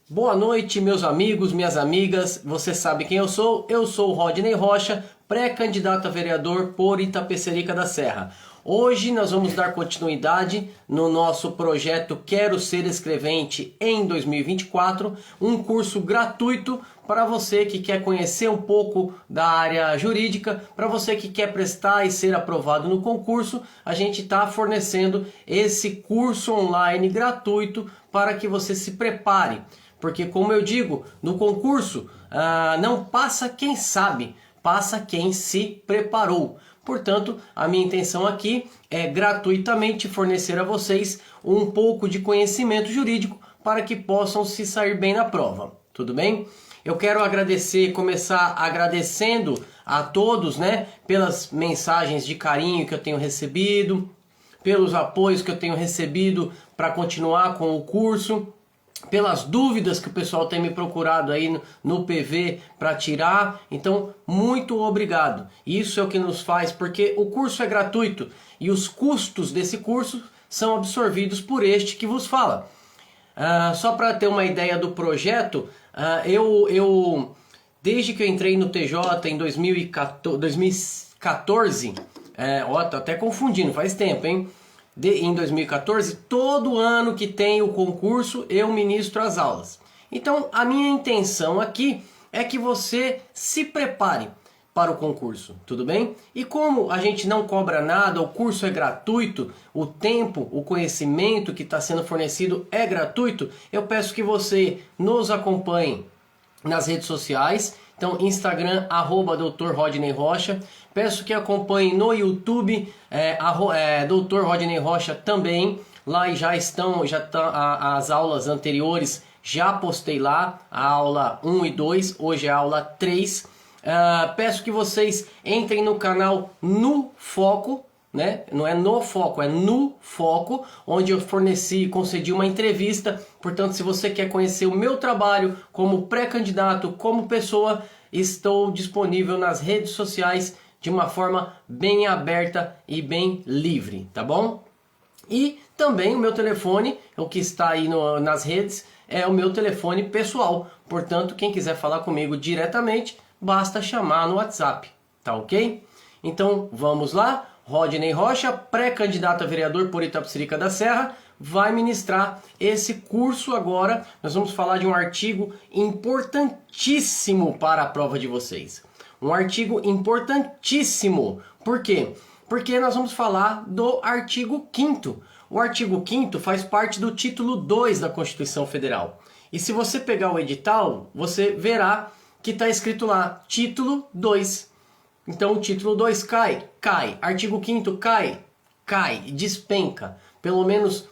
Boa noite, meus amigos, minhas amigas. Você sabe quem eu sou? Eu sou o Rodney Rocha, pré-candidato a vereador por Itapecerica da Serra. Hoje nós vamos dar continuidade no nosso projeto Quero Ser Escrevente em 2024, um curso gratuito para você que quer conhecer um pouco da área jurídica, para você que quer prestar e ser aprovado no concurso. A gente está fornecendo esse curso online gratuito para que você se prepare. Porque, como eu digo, no concurso não passa quem sabe, passa quem se preparou. Portanto, a minha intenção aqui é gratuitamente fornecer a vocês um pouco de conhecimento jurídico para que possam se sair bem na prova. Tudo bem? Eu quero começar agradecendo a todos, pelas mensagens de carinho que eu tenho recebido, pelos apoios que eu tenho recebido para continuar com o curso, pelas dúvidas que o pessoal tem me procurado aí no PV para tirar. Então, muito obrigado. Isso é o que nos faz, porque o curso é gratuito e os custos desse curso são absorvidos por este que vos fala. Só para ter uma ideia do projeto, desde que eu entrei no TJ em 2014, tô até confundindo, faz tempo, hein? Em 2014, todo ano que tem o concurso, eu ministro as aulas. Então, a minha intenção aqui é que você se prepare para o concurso, tudo bem? E como a gente não cobra nada, o curso é gratuito, o tempo, o conhecimento que está sendo fornecido é gratuito, eu peço que você nos acompanhe nas redes sociais. Então, Instagram, @Dr. Rodney Rocha. Peço que acompanhe no YouTube, Dr. Rodney Rocha também. Lá já estão as aulas anteriores, já postei lá, a aula 1 e 2, hoje é a aula 3. Peço que vocês entrem no canal No Foco, não é no foco, é no foco, onde eu concedi uma entrevista. Portanto, se você quer conhecer o meu trabalho como pré-candidato, como pessoa, estou disponível nas redes sociais de uma forma bem aberta e bem livre, tá bom? E também o meu telefone, o que está aí nas redes, é o meu telefone pessoal. Portanto, quem quiser falar comigo diretamente, basta chamar no WhatsApp, tá ok? Então, vamos lá. Rodney Rocha, pré-candidato a vereador por Itapecerica da Serra, vai ministrar esse curso agora. Nós vamos falar de um artigo importantíssimo para a prova de vocês. Um artigo importantíssimo. Por quê? Porque nós vamos falar do artigo 5º. O artigo 5º faz parte do título 2 da Constituição Federal. E se você pegar o edital, você verá que está escrito lá, título 2. Então o título 2 cai. Artigo 5º cai, despenca. Pelo menos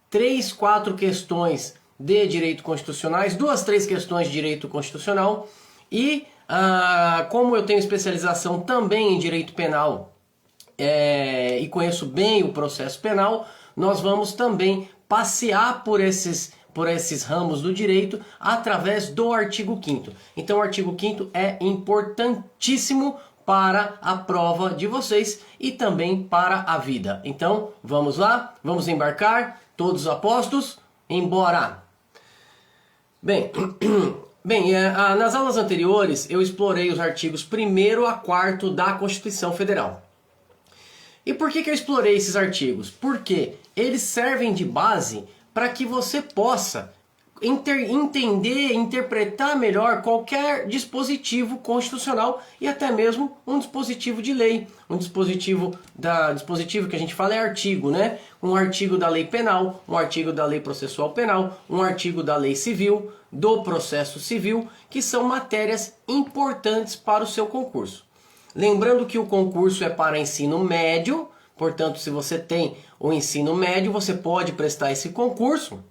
3, 4 questões de direito constitucionais, 2, 3 questões de direito constitucional. E como eu tenho especialização também em direito penal e conheço bem o processo penal, nós vamos também passear por esses ramos do direito através do artigo 5º. Então o artigo 5º é importantíssimo para a prova de vocês e também para a vida. Então, vamos lá, vamos embarcar, todos apostos, embora! Bem, nas aulas anteriores eu explorei os artigos 1º a 4º da Constituição Federal. E por que eu explorei esses artigos? Porque eles servem de base para que você possa entender, interpretar melhor qualquer dispositivo constitucional e até mesmo um dispositivo de lei. Dispositivo que a gente fala é artigo, Um artigo da lei penal, um artigo da lei processual penal, um artigo da lei civil, do processo civil, que são matérias importantes para o seu concurso. Lembrando que o concurso é para ensino médio, portanto, se você tem o ensino médio, você pode prestar esse concurso.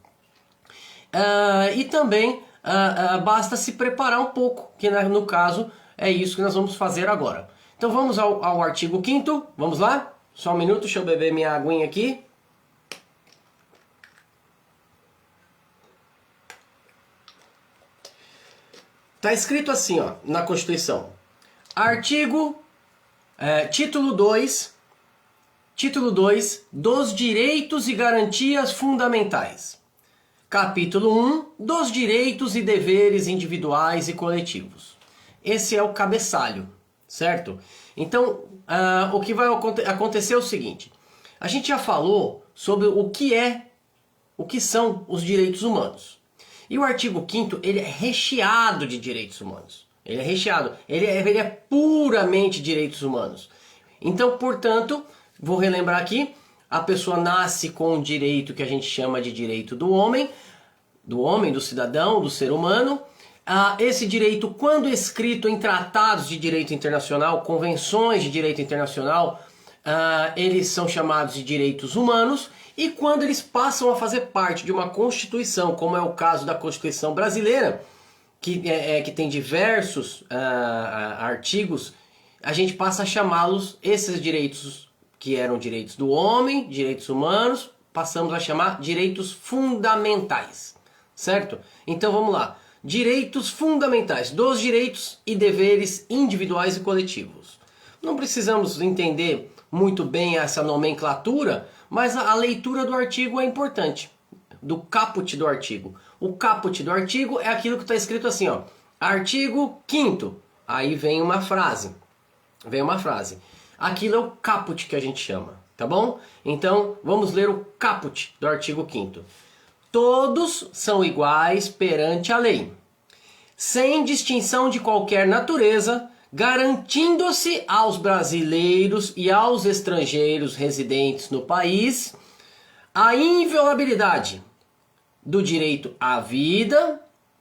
E também basta se preparar um pouco, que no caso é isso que nós vamos fazer agora. Então vamos ao artigo 5º, vamos lá? Só um minuto, deixa eu beber minha aguinha aqui. Está escrito assim, na Constituição. Título 2 dos direitos e garantias fundamentais. Capítulo 1 dos direitos e deveres individuais e coletivos. Esse é o cabeçalho, certo? Então, o que vai acontecer é o seguinte. A gente já falou sobre o que são os direitos humanos. E o artigo 5º, ele é recheado de direitos humanos. Ele é recheado, ele é puramente direitos humanos. Então, portanto, vou relembrar aqui, a pessoa nasce com um direito que a gente chama de direito do homem, do cidadão, do ser humano. Esse direito, quando escrito em tratados de direito internacional, convenções de direito internacional, eles são chamados de direitos humanos. E quando eles passam a fazer parte de uma Constituição, como é o caso da Constituição brasileira, que tem diversos artigos, a gente passa a chamá-los, esses direitos que eram direitos do homem, direitos humanos, passamos a chamar direitos fundamentais, certo? Então vamos lá, direitos fundamentais, dos direitos e deveres individuais e coletivos. Não precisamos entender muito bem essa nomenclatura, mas a leitura do artigo é importante, do caput do artigo. O caput do artigo é aquilo que está escrito assim, ó, artigo 5º, aí vem uma frase. Aquilo é o caput que a gente chama, tá bom? Então, vamos ler o caput do artigo 5º. Todos são iguais perante a lei, sem distinção de qualquer natureza, garantindo-se aos brasileiros e aos estrangeiros residentes no país a inviolabilidade do direito à vida,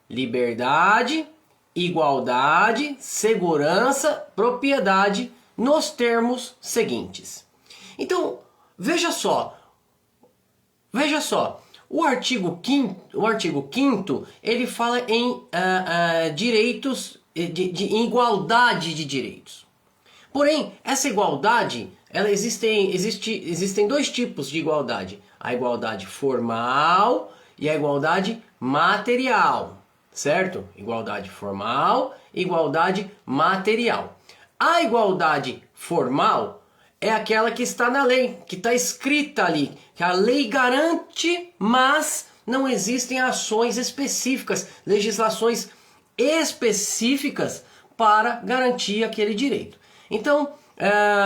liberdade, igualdade, segurança, propriedade, nos termos seguintes. Então, veja só, o artigo 5º, ele fala em direitos, em igualdade de direitos. Porém, essa igualdade, existem dois tipos de igualdade. A igualdade formal e a igualdade material, certo? Igualdade formal e igualdade material. A igualdade formal é aquela que está na lei, que está escrita ali, que a lei garante, mas não existem ações específicas, legislações específicas para garantir aquele direito. Então,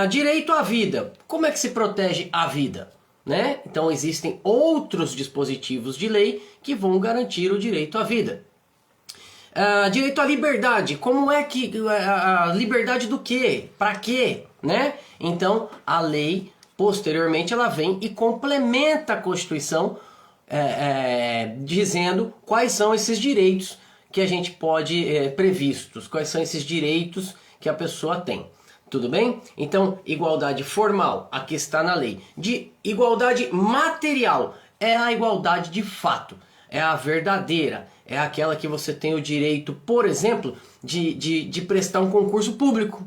direito à vida. Como é que se protege a vida? Né? Então existem outros dispositivos de lei que vão garantir o direito à vida. Direito à liberdade. Como é que a liberdade do quê? Para quê? Né? Então a lei posteriormente ela vem e complementa a Constituição dizendo quais são esses direitos que a gente pode previstos, quais são esses direitos que a pessoa tem. Tudo bem? Então, igualdade formal, aqui está na lei. De igualdade material, é a igualdade de fato, é a verdadeira, é aquela que você tem o direito, por exemplo, de prestar um concurso público,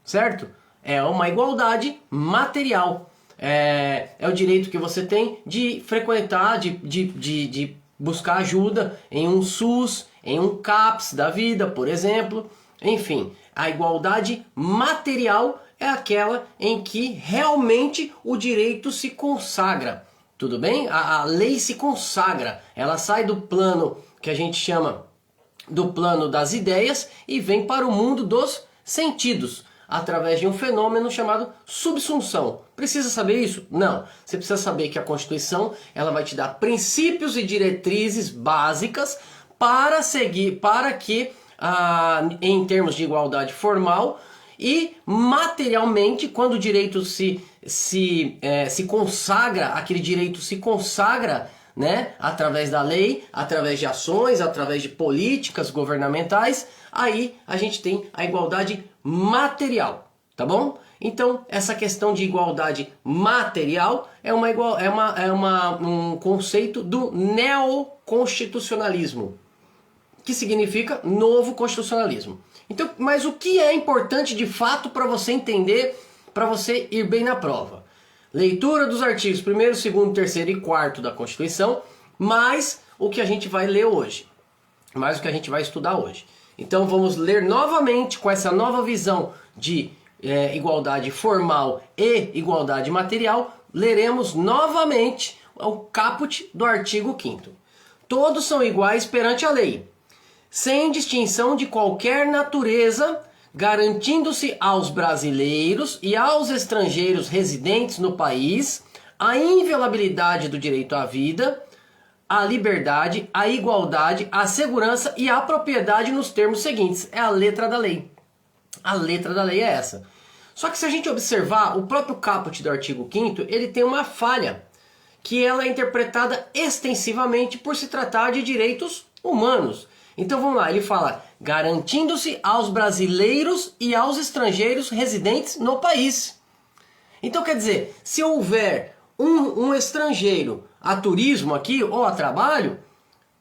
certo? É uma igualdade material, é o direito que você tem de frequentar, de buscar ajuda em um SUS, em um CAPS da vida, por exemplo, enfim. A igualdade material é aquela em que realmente o direito se consagra. Tudo bem? A lei se consagra. Ela sai do plano que a gente chama do plano das ideias e vem para o mundo dos sentidos, através de um fenômeno chamado subsunção. Precisa saber isso? Não. Você precisa saber que a Constituição ela vai te dar princípios e diretrizes básicas para seguir, para que em termos de igualdade formal e materialmente, quando o direito se consagra, aquele direito se consagra, né, através da lei, através de ações, através de políticas governamentais, aí a gente tem a igualdade material, tá bom? Então, essa questão de igualdade material é um conceito do neoconstitucionalismo, que significa novo constitucionalismo. Então, mas o que é importante de fato para você entender, para você ir bem na prova? Leitura dos artigos 1º, 2º, 3º e 4º da Constituição, mais o que a gente vai ler hoje, mais o que a gente vai estudar hoje. Então vamos ler novamente com essa nova visão de igualdade formal e igualdade material, leremos novamente o caput do artigo 5º. todos são iguais perante a lei, sem distinção de qualquer natureza, garantindo-se aos brasileiros e aos estrangeiros residentes no país a inviolabilidade do direito à vida, à liberdade, à igualdade, à segurança e à propriedade nos termos seguintes. É a letra da lei. A letra da lei é essa. Só que se a gente observar, o próprio caput do artigo 5º, ele tem uma falha, que ela é interpretada extensivamente por se tratar de direitos humanos. Então vamos lá, ele fala, garantindo-se aos brasileiros e aos estrangeiros residentes no país. Então quer dizer, se houver um estrangeiro a turismo aqui ou a trabalho,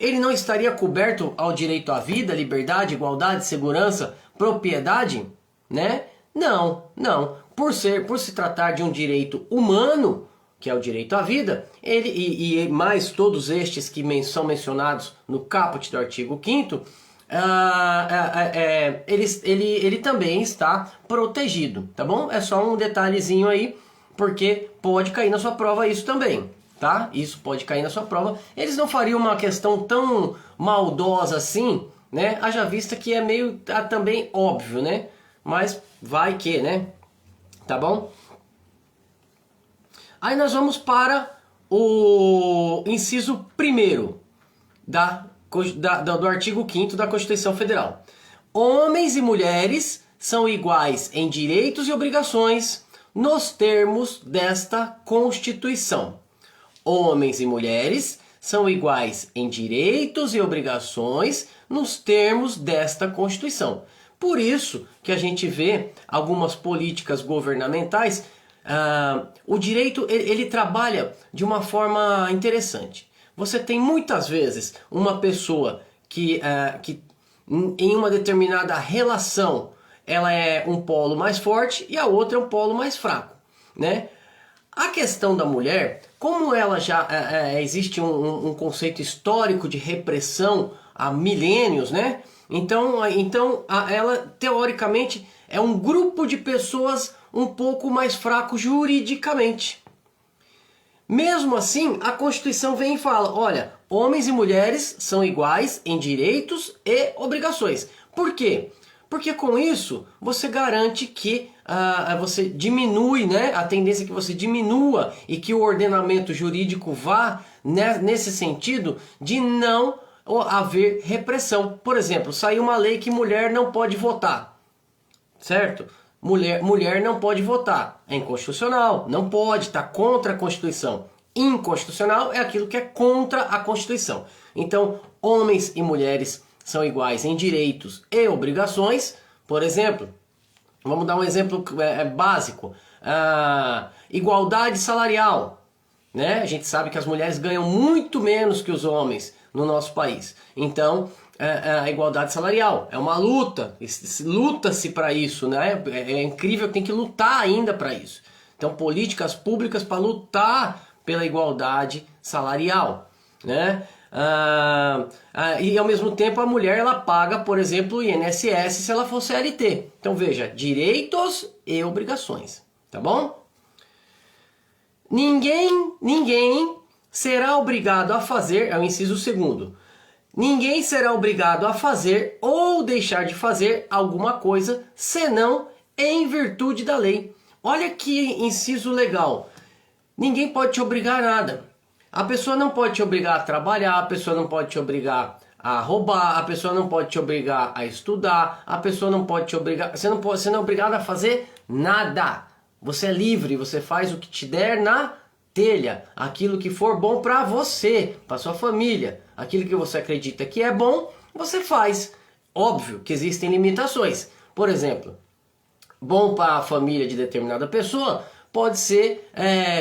ele não estaria coberto ao direito à vida, liberdade, igualdade, segurança, propriedade, né? Não. Por se tratar de um direito humano, que é o direito à vida, ele e mais todos estes que são mencionados no caput do artigo 5º, ele também está protegido, tá bom? É só um detalhezinho aí, porque pode cair na sua prova isso também, tá? Isso pode cair na sua prova. Eles não fariam uma questão tão maldosa assim, né? Haja vista que é meio também óbvio, né? Mas vai que, né? Tá bom? Aí nós vamos para o inciso 1º do artigo 5º da Constituição Federal. Homens e mulheres são iguais em direitos e obrigações nos termos desta Constituição. Homens e mulheres são iguais em direitos e obrigações nos termos desta Constituição. Por isso que a gente vê algumas políticas governamentais, o direito ele trabalha de uma forma interessante. Você tem muitas vezes uma pessoa que em uma determinada relação ela é um polo mais forte e a outra é um polo mais fraco, né? A questão da mulher, como ela já existe um conceito histórico de repressão há milênios, né? Então ela teoricamente é um grupo de pessoas um pouco mais fraco juridicamente. Mesmo assim, a Constituição vem e fala, olha, homens e mulheres são iguais em direitos e obrigações. Por quê? Porque com isso você garante que você diminui, né, a tendência é que você diminua e que o ordenamento jurídico vá nesse sentido de não haver repressão. Por exemplo, saiu uma lei que mulher não pode votar, certo? Mulher não pode votar, é inconstitucional, não pode, está contra a Constituição. Inconstitucional é aquilo que é contra a Constituição. Então, homens e mulheres são iguais em direitos e obrigações. Por exemplo, vamos dar um exemplo básico, igualdade salarial, né? A gente sabe que as mulheres ganham muito menos que os homens no nosso país. Então, a igualdade salarial é uma luta, luta-se para isso, né? É incrível, tem que lutar ainda para isso. Então, políticas públicas para lutar pela igualdade salarial, né? E ao mesmo tempo a mulher ela paga, por exemplo, o INSS se ela for CLT. Então veja, direitos e obrigações, tá bom? Ninguém será obrigado a fazer, é o inciso 2º. Ninguém será obrigado a fazer ou deixar de fazer alguma coisa, senão em virtude da lei. Olha que inciso legal. Ninguém pode te obrigar a nada. A pessoa não pode te obrigar a trabalhar, a pessoa não pode te obrigar a roubar, a pessoa não pode te obrigar a estudar, a pessoa não pode te obrigar... Você não é obrigado a fazer nada. Você é livre, você faz o que te der na telha, aquilo que for bom para você, para sua família, aquilo que você acredita que é bom, você faz. Óbvio que existem limitações. Por exemplo, bom para a família de determinada pessoa pode ser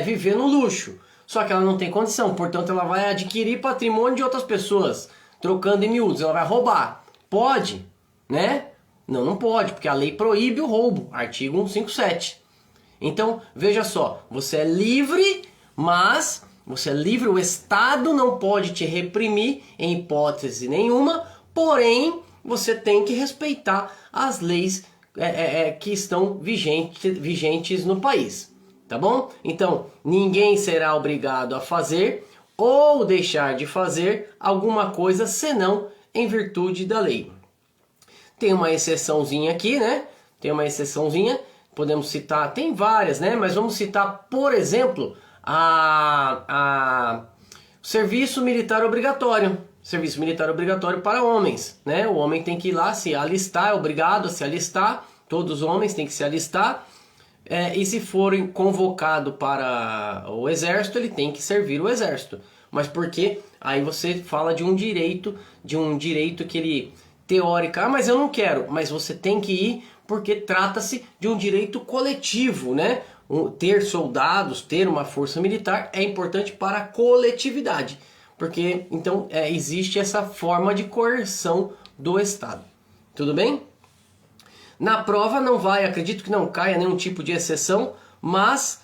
viver no luxo, só que ela não tem condição, portanto ela vai adquirir patrimônio de outras pessoas, trocando em miúdos, ela vai roubar. Pode, né? Não pode, porque a lei proíbe o roubo, artigo 157. Então, veja só, você é livre, mas você é livre, o Estado não pode te reprimir em hipótese nenhuma, porém, você tem que respeitar as leis que estão vigentes no país, tá bom? Então, ninguém será obrigado a fazer ou deixar de fazer alguma coisa senão em virtude da lei. Tem uma exceçãozinha aqui, né? Tem uma exceçãozinha, podemos citar, tem várias, né? Mas vamos citar, por exemplo, a serviço militar obrigatório. Serviço militar obrigatório para homens, né? O homem tem que ir lá se alistar, é obrigado a se alistar. Todos os homens têm que se alistar. E se forem convocado para o exército, ele tem que servir o exército. Mas por quê? Aí você fala de um direito que ele teórica, mas eu não quero, mas você tem que ir porque trata-se de um direito coletivo, né? Ter soldados, ter uma força militar é importante para a coletividade, porque então existe essa forma de coerção do Estado. Tudo bem? Na prova não vai, acredito que não caia nenhum tipo de exceção, mas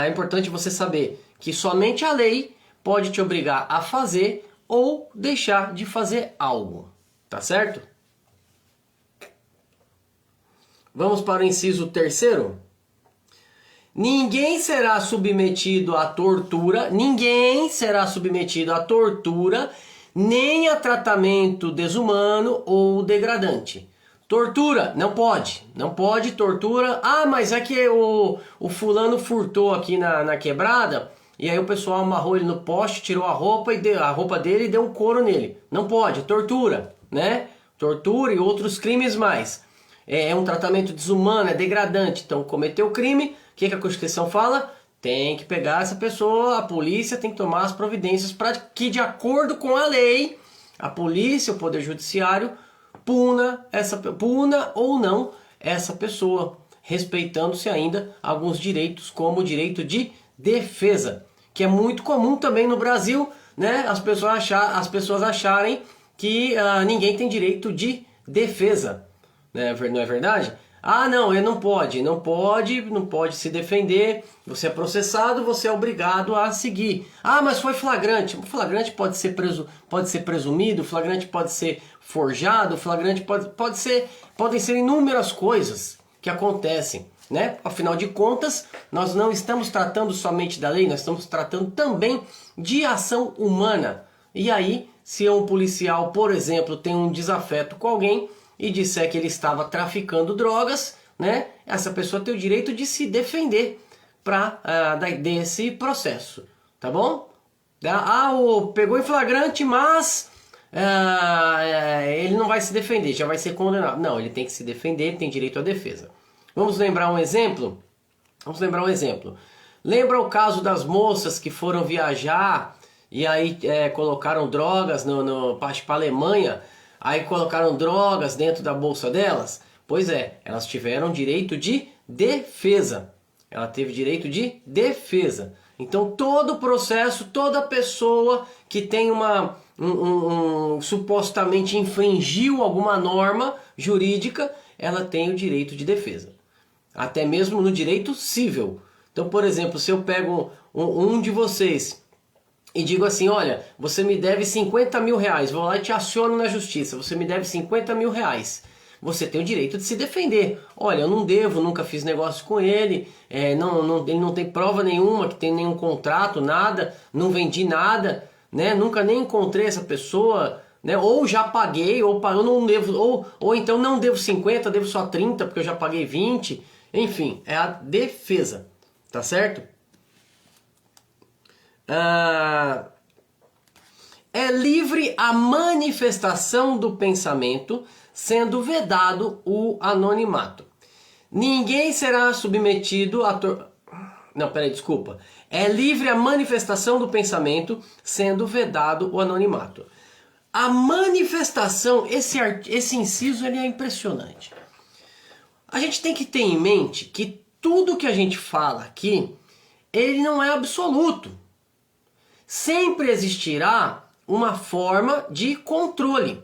é importante você saber que somente a lei pode te obrigar a fazer ou deixar de fazer algo. Tá certo? Vamos para o inciso 3º. Ninguém será submetido à tortura, nem a tratamento desumano ou degradante. Tortura, não pode tortura. Ah, mas é que o fulano furtou aqui na quebrada, e aí o pessoal amarrou ele no poste, tirou a roupa dele e deu um couro nele. Não pode, tortura, né? Tortura e outros crimes mais. É um tratamento desumano, é degradante. Então cometeu o crime, o que a Constituição fala? Tem que pegar essa pessoa, a polícia tem que tomar as providências para que, de acordo com a lei, a polícia, o Poder Judiciário, puna ou não essa pessoa, respeitando-se ainda alguns direitos, como o direito de defesa, que é muito comum também no Brasil, né? As pessoas acharem que ninguém tem direito de defesa, né? Não é verdade? Ah, não, ele não pode se defender, você é processado, você é obrigado a seguir. Ah, mas foi flagrante. O flagrante pode ser presumido, o flagrante pode ser forjado, o flagrante podem ser inúmeras coisas que acontecem, né? Afinal de contas, nós não estamos tratando somente da lei, nós estamos tratando também de ação humana. E aí, se um policial, por exemplo, tem um desafeto com alguém e disser que ele estava traficando drogas, né? Essa pessoa tem o direito de se defender desse processo, tá bom? Pegou em flagrante, mas ele não vai se defender, já vai ser condenado. Não, ele tem que se defender, ele tem direito à defesa. Vamos lembrar um exemplo? Lembra o caso das moças que foram viajar e aí colocaram drogas para a Alemanha? Aí colocaram drogas dentro da bolsa delas? Pois é, elas tiveram direito de defesa. Ela teve direito de defesa. Então todo o processo, toda pessoa que tem supostamente infringiu alguma norma jurídica, ela tem o direito de defesa. Até mesmo no direito civil. Então, por exemplo, se eu pego um de vocês e digo assim, olha, você me deve 50 mil reais, vou lá e te aciono na justiça, você me deve 50 mil reais. Você tem o direito de se defender. Olha, eu não devo, nunca fiz negócio com ele, ele não tem prova nenhuma, que tem nenhum contrato, nada, não vendi nada, né? Nunca nem encontrei essa pessoa, né? Ou já paguei, ou eu não devo, ou então não devo 50, devo só 30, porque eu já paguei 20. Enfim, é a defesa, tá certo? É livre a manifestação do pensamento, sendo vedado o anonimato. Ninguém será submetido a... É livre a manifestação do pensamento, sendo vedado o anonimato. A manifestação, esse inciso, ele é impressionante. A gente tem que ter em mente que tudo que a gente fala aqui, ele não é absoluto. Sempre existirá uma forma de controle.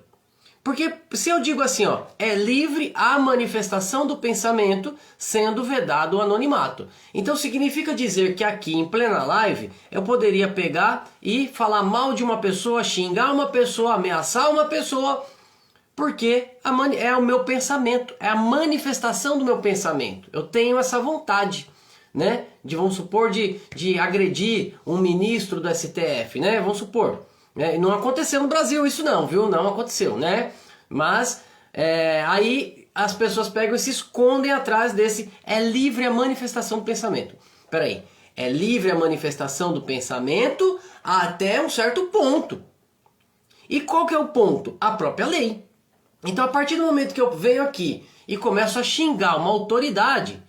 Porque se eu digo assim, ó, é livre a manifestação do pensamento, sendo vedado o anonimato. Então significa dizer que aqui em plena live eu poderia pegar e falar mal de uma pessoa, xingar uma pessoa, ameaçar uma pessoa, porque é o meu pensamento, é a manifestação do meu pensamento. Eu tenho essa vontade, né? Vamos supor, de agredir um ministro do STF, né? Vamos supor. Né? Não aconteceu no Brasil isso não, viu? Não aconteceu, né? Mas aí as pessoas pegam e se escondem atrás desse é livre a manifestação do pensamento. Peraí, é livre a manifestação do pensamento até um certo ponto. E qual que é o ponto? A própria lei. Então a partir do momento que eu venho aqui e começo a xingar uma autoridade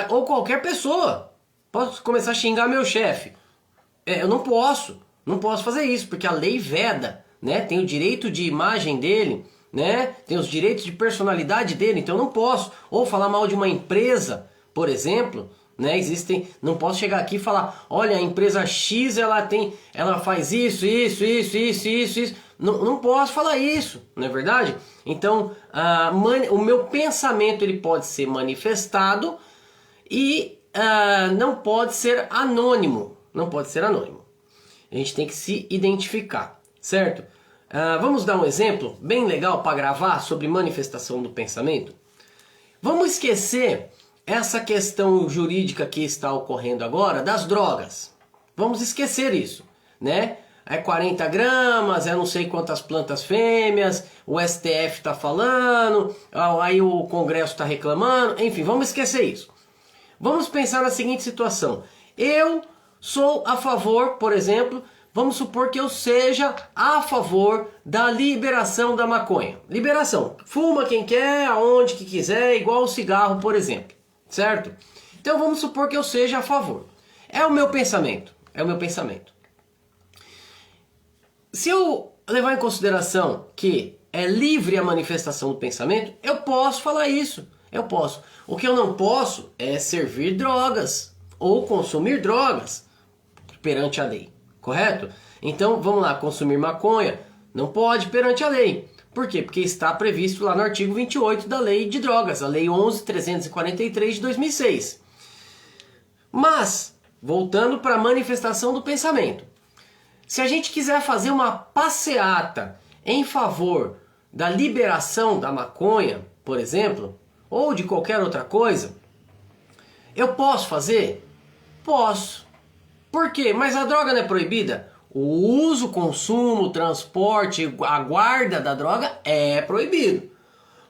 ou qualquer pessoa, posso começar a xingar meu chefe. Eu não posso fazer isso, porque a lei veda, né? Tem o direito de imagem dele, né? Tem os direitos de personalidade dele, então eu não posso. Ou falar mal de uma empresa, por exemplo, né? Não posso chegar aqui e falar, olha, a empresa X ela faz isso. Não posso falar isso, não é verdade? Então, o meu pensamento ele pode ser manifestado e não pode ser anônimo. Não pode ser anônimo. A gente tem que se identificar, certo? Vamos dar um exemplo bem legal para gravar sobre manifestação do pensamento? Vamos esquecer essa questão jurídica que está ocorrendo agora das drogas. Vamos esquecer isso, né? É 40 gramas, é não sei quantas plantas fêmeas, o STF está falando, aí o Congresso está reclamando, enfim, vamos esquecer isso. Vamos pensar na seguinte situação. Eu sou a favor, por exemplo, vamos supor que eu seja a favor da liberação da maconha. Liberação, fuma quem quer, aonde que quiser, igual o cigarro, por exemplo, certo? Então vamos supor que eu seja a favor. É o meu pensamento, Se eu levar em consideração que é livre a manifestação do pensamento, eu posso falar isso. Eu posso. O que eu não posso é servir drogas ou consumir drogas perante a lei. Correto? Então, vamos lá, consumir maconha não pode perante a lei. Por quê? Porque está previsto lá no artigo 28 da Lei de Drogas, a Lei 11.343 de 2006. Mas, voltando para a manifestação do pensamento. Se a gente quiser fazer uma passeata em favor da liberação da maconha, por exemplo, ou de qualquer outra coisa, eu posso fazer? Posso. Por quê? Mas a droga não é proibida? O uso, consumo, o transporte, a guarda da droga é proibido.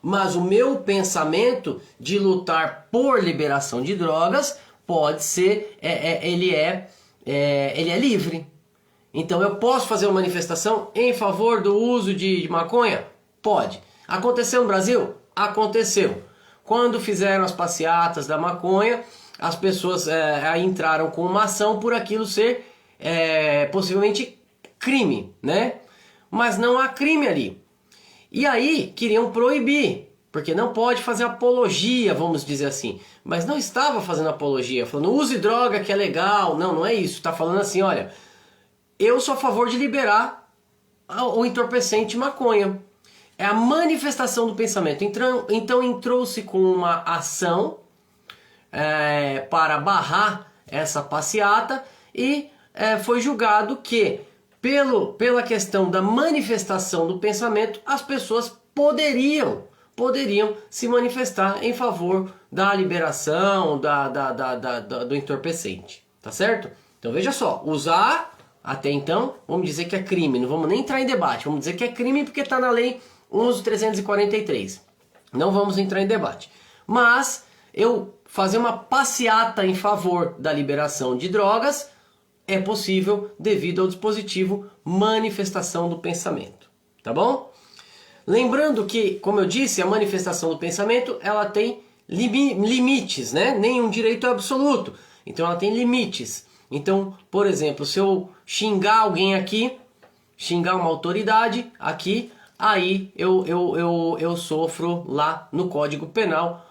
Mas o meu pensamento de lutar por liberação de drogas pode ser, ele é livre. Então eu posso fazer uma manifestação em favor do uso de maconha? Pode. Aconteceu no Brasil? Aconteceu. Quando fizeram as passeatas da maconha, as pessoas entraram com uma ação por aquilo ser possivelmente crime, né? Mas não há crime ali. E aí queriam proibir, porque não pode fazer apologia, vamos dizer assim. Mas não estava fazendo apologia, falando use droga que é legal. Não, não é isso. Está falando assim, olha, eu sou a favor de liberar o entorpecente maconha. É a manifestação do pensamento. Então entrou-se com uma ação para barrar essa passeata e foi julgado que pela questão da manifestação do pensamento as pessoas poderiam se manifestar em favor da liberação do entorpecente, tá certo? Então veja só, usar até então, vamos dizer que é crime, não vamos nem entrar em debate, vamos dizer que é crime porque está na lei 11.343. Não vamos entrar em debate. Mas eu fazer uma passeata em favor da liberação de drogas é possível devido ao dispositivo manifestação do pensamento. Tá bom? Lembrando que, como eu disse, a manifestação do pensamento ela tem limites, né? Nenhum direito é absoluto. Então ela tem limites. Então, por exemplo, se eu xingar alguém aqui, xingar uma autoridade aqui, aí eu sofro lá no Código Penal,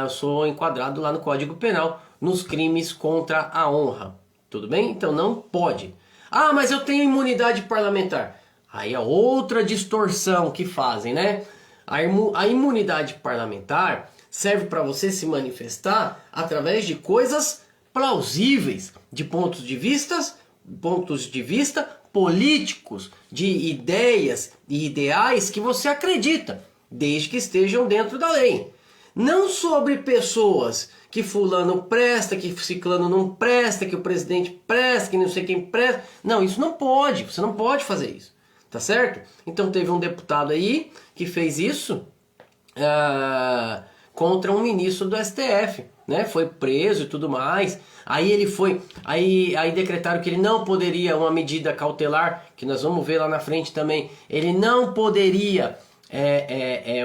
eu sou enquadrado lá no Código Penal nos crimes contra a honra. Tudo bem? Então não pode. Ah, mas eu tenho imunidade parlamentar. Aí é outra distorção que fazem, né? A imunidade parlamentar serve para você se manifestar através de coisas plausíveis, de pontos de vista políticos, de ideias e ideais que você acredita, desde que estejam dentro da lei. Não sobre pessoas que fulano presta, que ciclano não presta, que o presidente presta, que não sei quem presta. Não, isso não pode, você não pode fazer isso, tá certo? Então teve um deputado aí que fez isso contra um ministro do STF, né? Foi preso e tudo mais. Aí ele foi, aí decretaram que ele não poderia, uma medida cautelar, que nós vamos ver lá na frente também, ele não poderia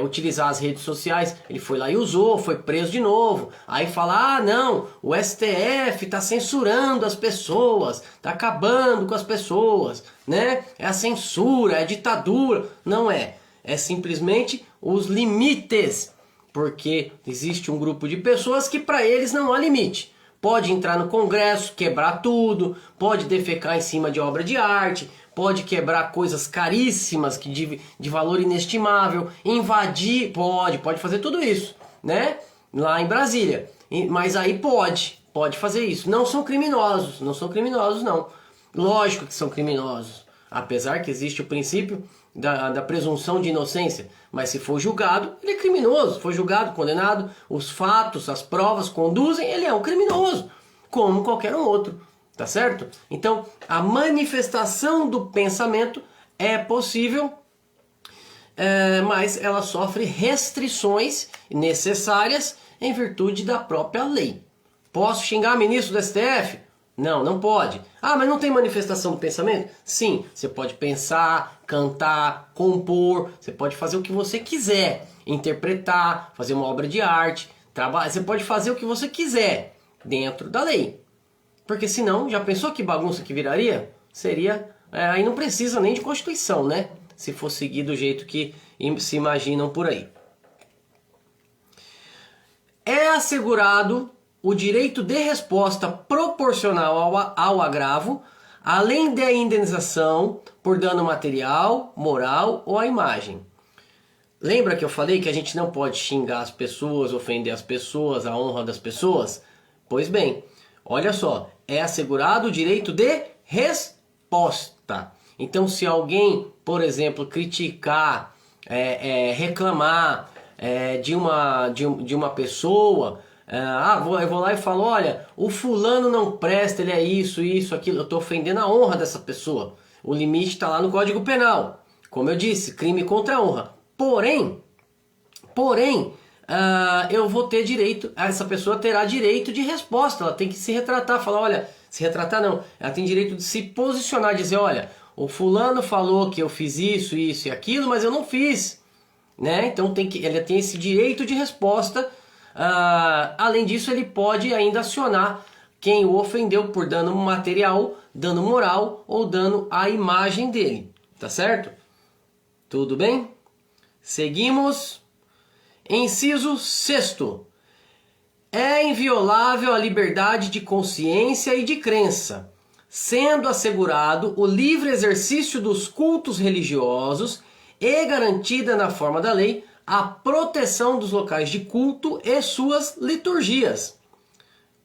utilizar as redes sociais. Ele foi lá e usou, foi preso de novo. Aí fala, ah não, o STF está censurando as pessoas, está acabando com as pessoas, né? É a censura, é a ditadura. Não é, é simplesmente os limites, porque existe um grupo de pessoas que para eles não há limite. Pode entrar no Congresso, quebrar tudo, pode defecar em cima de obra de arte, pode quebrar coisas caríssimas de valor inestimável, invadir, pode fazer tudo isso, né? Lá em Brasília. Mas aí pode fazer isso. Não são criminosos não. Lógico que são criminosos, apesar que existe o princípio da presunção de inocência. Mas se for julgado, ele é criminoso. Foi julgado, condenado, os fatos, as provas conduzem, ele é um criminoso, como qualquer um outro. Tá certo? Então, a manifestação do pensamento é possível, mas ela sofre restrições necessárias em virtude da própria lei. Posso xingar ministro do STF? Não, não pode. Ah, mas não tem manifestação do pensamento? Sim, você pode pensar, cantar, compor, você pode fazer o que você quiser, interpretar, fazer uma obra de arte, trabalhar, você pode fazer o que você quiser dentro da lei. Porque senão, já pensou que bagunça que viraria? Seria, aí não precisa nem de Constituição, né? Se for seguir do jeito que se imaginam por aí. É assegurado o direito de resposta proporcional ao agravo, além da indenização por dano material, moral ou à imagem. Lembra que eu falei que a gente não pode xingar as pessoas, ofender as pessoas, a honra das pessoas? Pois bem, olha só, é assegurado o direito de resposta. Então, se alguém, por exemplo, criticar, reclamar de uma pessoa, eu vou lá e falo, olha, o fulano não presta, ele é isso, aquilo, eu estou ofendendo a honra dessa pessoa. O limite está lá no Código Penal. Como eu disse, crime contra a honra. Porém, eu vou ter direito, essa pessoa terá direito de resposta, ela tem que se retratar, falar, olha, se retratar não, ela tem direito de se posicionar, dizer, olha, o fulano falou que eu fiz isso e aquilo, mas eu não fiz, né? Então ele tem esse direito de resposta. Além disso, ele pode ainda acionar quem o ofendeu por dano material, dano moral ou dano à imagem dele, tá certo? Tudo bem? Seguimos. Inciso 6º. É inviolável a liberdade de consciência e de crença, sendo assegurado o livre exercício dos cultos religiosos e garantida na forma da lei a proteção dos locais de culto e suas liturgias.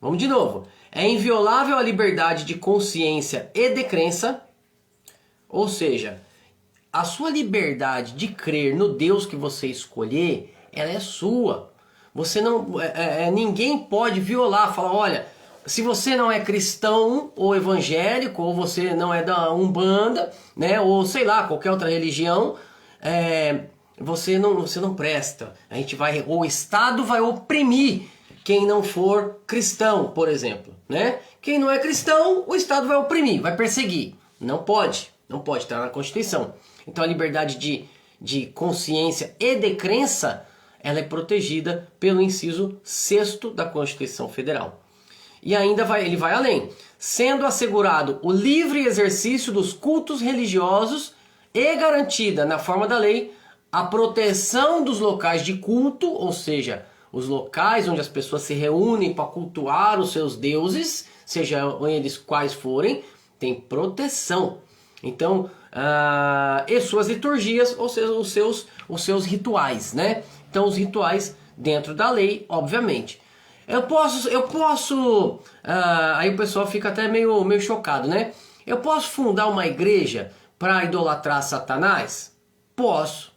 Vamos de novo. É inviolável a liberdade de consciência e de crença, ou seja, a sua liberdade de crer no Deus que você escolher, ela é sua. Você não, ninguém pode violar, falar, olha, se você não é cristão ou evangélico, ou você não é da Umbanda, né, ou sei lá, qualquer outra religião, você não presta. O Estado vai oprimir quem não for cristão, por exemplo, né? Quem não é cristão, o Estado vai oprimir, vai perseguir. Não pode, estar na Constituição. Então a liberdade de consciência e de crença, ela é protegida pelo inciso 6º da Constituição Federal. E ainda ele vai além, sendo assegurado o livre exercício dos cultos religiosos e garantida na forma da lei a proteção dos locais de culto, ou seja, os locais onde as pessoas se reúnem para cultuar os seus deuses, sejam eles quais forem, tem proteção. Então, e suas liturgias, ou seja, os seus rituais, né? Então, os rituais dentro da lei, obviamente. Eu posso, aí o pessoal fica até meio chocado, né? Eu posso fundar uma igreja para idolatrar Satanás? Posso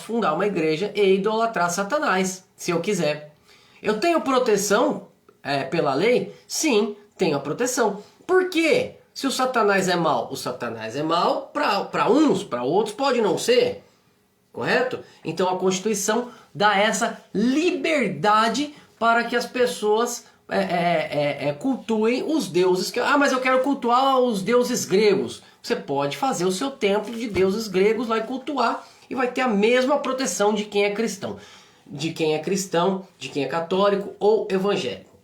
fundar uma igreja e idolatrar Satanás. se eu quiser. Eu tenho proteção pela lei? Sim, tenho a proteção. Por quê? Se o Satanás é mau, o Satanás é mau para uns, para outros pode não ser. Correto? Então a Constituição dá essa liberdade para que as pessoas cultuem os deuses. Mas eu quero cultuar os deuses gregos. Você pode fazer o seu templo de deuses gregos lá e cultuar e vai ter a mesma proteção de quem é cristão. De quem é cristão, de quem é católico ou evangélico.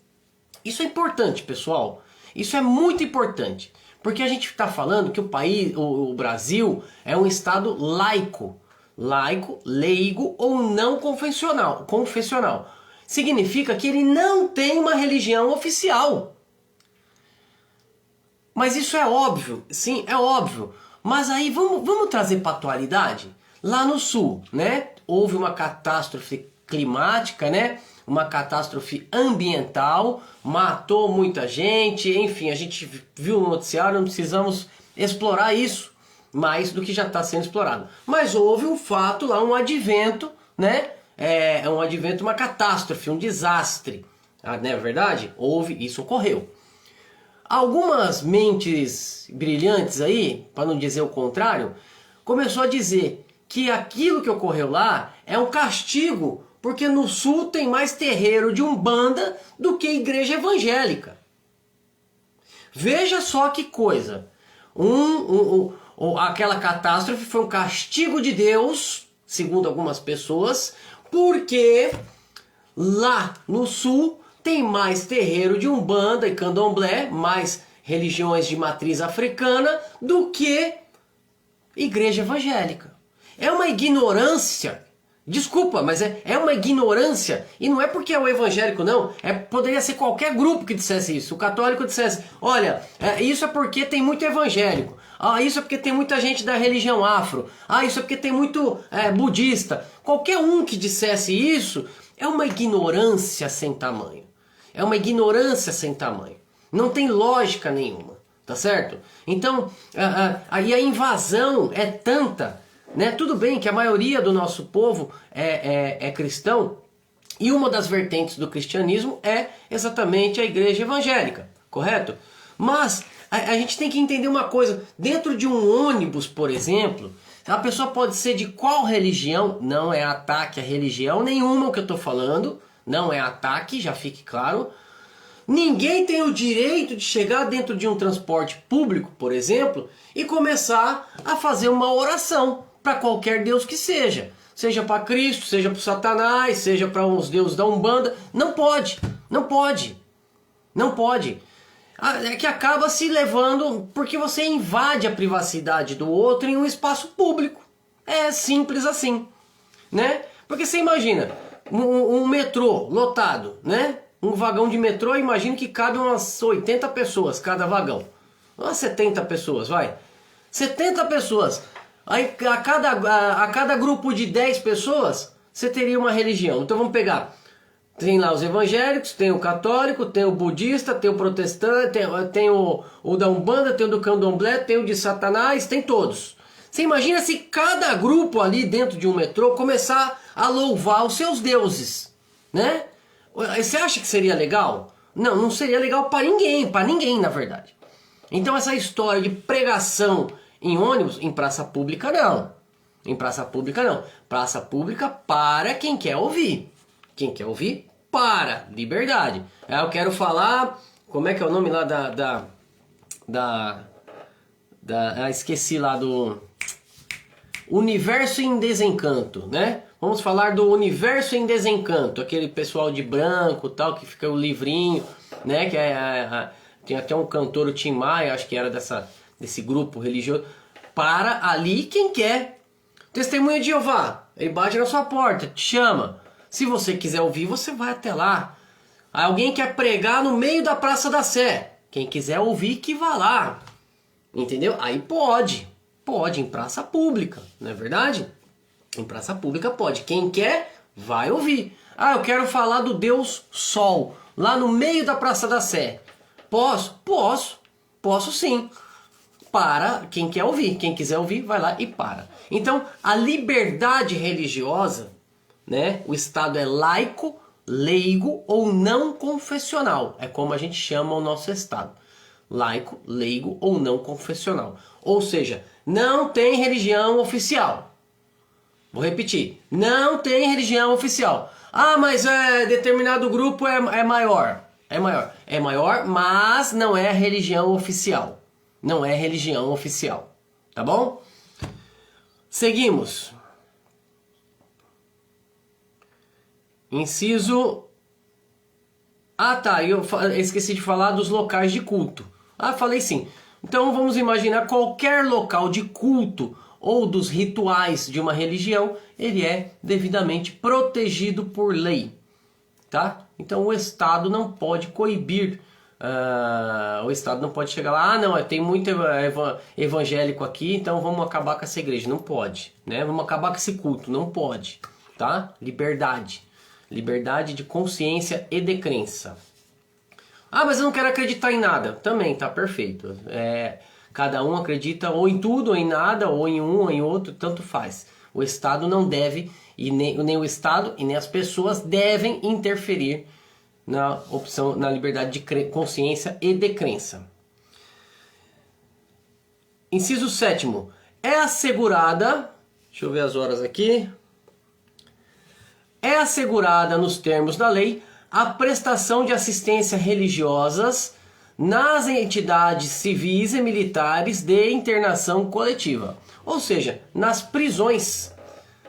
Isso é importante, pessoal. Isso é muito importante. Porque a gente está falando que o Brasil é um estado laico. Laico, leigo ou não confessional. Significa que ele não tem uma religião oficial. Mas isso é óbvio, sim, é óbvio. Mas aí vamos trazer para a atualidade? Lá no sul, né? Houve uma catástrofe climática, né? Uma catástrofe ambiental, matou muita gente, enfim, a gente viu no noticiário, não precisamos explorar isso mais do que já está sendo explorado. Mas houve um fato lá, um advento, né? Um advento, uma catástrofe, um desastre. Não é verdade? Isso ocorreu. Algumas mentes brilhantes aí, para não dizer o contrário, começou a dizer que aquilo que ocorreu lá é um castigo, porque no sul tem mais terreiro de Umbanda do que igreja evangélica. Veja só que coisa. Aquela catástrofe foi um castigo de Deus, segundo algumas pessoas, porque lá no sul tem mais terreiro de Umbanda e Candomblé, mais religiões de matriz africana, do que igreja evangélica. É uma ignorância, desculpa, mas é uma ignorância, e não é porque é o evangélico não, poderia ser qualquer grupo que dissesse isso. O católico dissesse, olha, isso é porque tem muito evangélico, isso é porque tem muita gente da religião afro, isso é porque tem muito budista. Qualquer um que dissesse isso é uma ignorância sem tamanho. É uma ignorância sem tamanho. Não tem lógica nenhuma, tá certo? Então, aí a invasão é tanta, né? Tudo bem que a maioria do nosso povo é cristão, e uma das vertentes do cristianismo é exatamente a igreja evangélica, correto? Mas a gente tem que entender uma coisa. Dentro de um ônibus, por exemplo, a pessoa pode ser de qual religião? Não é ataque a religião nenhuma o que eu estou falando. Não é ataque, já fique claro. Ninguém tem o direito de chegar dentro de um transporte público, por exemplo, e começar a fazer uma oração para qualquer Deus que seja. Seja para Cristo, seja para Satanás, seja para os deuses da Umbanda. Não pode, não pode, não pode. É que acaba se levando porque você invade a privacidade do outro em um espaço público. É simples assim, né? Porque você imagina um metrô lotado, né? Um vagão de metrô, imagino que cabe umas 80 pessoas cada vagão. Umas 70 pessoas, vai. 70 pessoas. Aí a cada grupo de 10 pessoas, você teria uma religião. Então vamos pegar. Tem lá os evangélicos, tem o católico, tem o budista, tem o protestante, tem o da Umbanda, tem o do Candomblé, tem o de Satanás, tem todos. Você imagina se cada grupo ali dentro de um metrô começar a louvar os seus deuses, né? Você acha que seria legal? Não, não seria legal para ninguém na verdade. Então essa história de pregação em ônibus, em praça pública não. Em praça pública não. Praça pública para quem quer ouvir. Quem quer ouvir, para. Liberdade. Eu quero falar, como é que é o nome lá esqueci lá do Universo em Desencanto, né? Vamos falar do Universo em Desencanto, aquele pessoal de branco tal, que fica o livrinho, né? Que tem até um cantor, o Tim Maia, acho que era desse grupo religioso. Para ali quem quer. Testemunha de Jeová, ele bate na sua porta, te chama. Se você quiser ouvir, você vai até lá. Alguém quer pregar no meio da Praça da Sé. Quem quiser ouvir, que vá lá. Entendeu? Aí pode. Pode, em praça pública, não é verdade? Em praça pública pode. Quem quer, vai ouvir. Eu quero falar do Deus Sol, lá no meio da Praça da Sé. Posso? Posso sim. Para quem quer ouvir. Quem quiser ouvir, vai lá e para. Então, a liberdade religiosa, né? O Estado é laico, leigo ou não confessional. É como a gente chama o nosso Estado. Laico, leigo ou não confessional. Ou seja, não tem religião oficial. Vou repetir. Não tem religião oficial. Ah, mas determinado grupo é maior. É maior. É maior, mas não é religião oficial. Não é religião oficial. Tá bom? Seguimos. Inciso... Ah, tá. Eu esqueci de falar dos locais de culto. Ah, falei sim. Então vamos imaginar qualquer local de culto ou dos rituais de uma religião, ele é devidamente protegido por lei. Tá? Então o Estado não pode coibir, o Estado não pode chegar lá, não, tem muito evangélico aqui, então vamos acabar com essa igreja. Não pode, né? Vamos acabar com esse culto, não pode. Tá? Liberdade. Liberdade de consciência e de crença. Ah, mas eu não quero acreditar em nada. Também, tá perfeito. Cada um acredita ou em tudo, ou em nada, ou em um, ou em outro, tanto faz. O Estado não deve, e nem o Estado e nem as pessoas devem interferir na opção, na liberdade de consciência e de crença. Inciso 7º. É assegurada, deixa eu ver as horas aqui, é assegurada nos termos da lei a prestação de assistência religiosas nas entidades civis e militares de internação coletiva. Ou seja, nas prisões.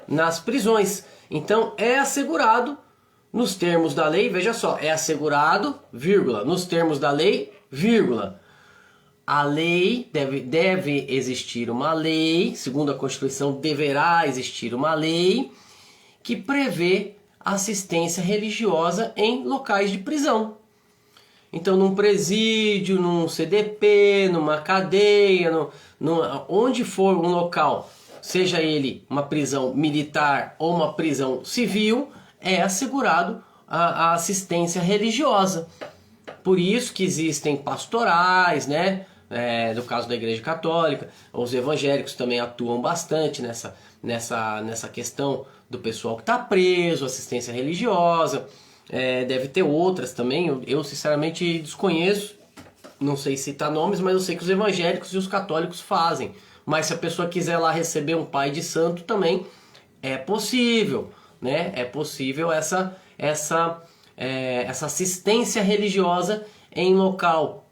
Nas prisões. Então é assegurado nos termos da lei, veja só, é assegurado, vírgula, nos termos da lei, vírgula. A lei, deve existir uma lei, segundo a Constituição deverá existir uma lei que prevê assistência religiosa em locais de prisão. Então, num presídio, num CDP, numa cadeia, onde for um local, seja ele uma prisão militar ou uma prisão civil, é assegurado a assistência religiosa. Por isso que existem pastorais, né? No caso da Igreja Católica, os evangélicos também atuam bastante nessa questão do pessoal que está preso, assistência religiosa. Deve ter outras também, eu sinceramente desconheço, não sei citar nomes, mas eu sei que os evangélicos e os católicos fazem. Mas se a pessoa quiser lá receber um pai de santo também é possível, né? É possível essa assistência religiosa em local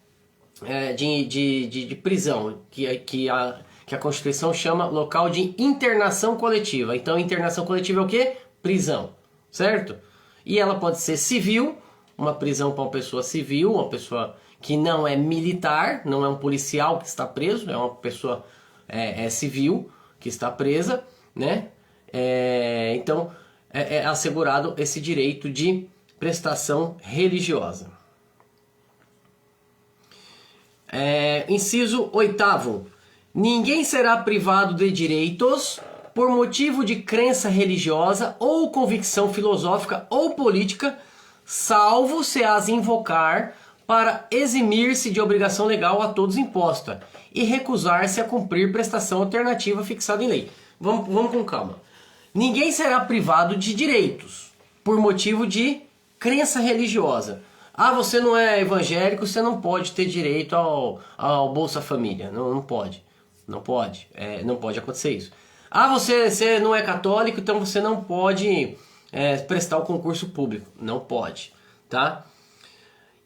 de prisão, que a Constituição chama local de internação coletiva. Então internação coletiva é o quê? Prisão, certo? E ela pode ser civil, uma prisão para uma pessoa civil, uma pessoa que não é militar, não é um policial que está preso, é uma pessoa civil que está presa, né? Então é assegurado esse direito de prestação religiosa. Inciso 8º. Ninguém será privado de direitos por motivo de crença religiosa ou convicção filosófica ou política, salvo se as invocar para eximir-se de obrigação legal a todos imposta e recusar-se a cumprir prestação alternativa fixada em lei. Vamos com calma. Ninguém será privado de direitos por motivo de crença religiosa. Ah, você não é evangélico, você não pode ter direito ao Bolsa Família. Não pode. Não pode. Não pode acontecer isso. Ah, você não é católico, então você não pode prestar o concurso público. Não pode, tá?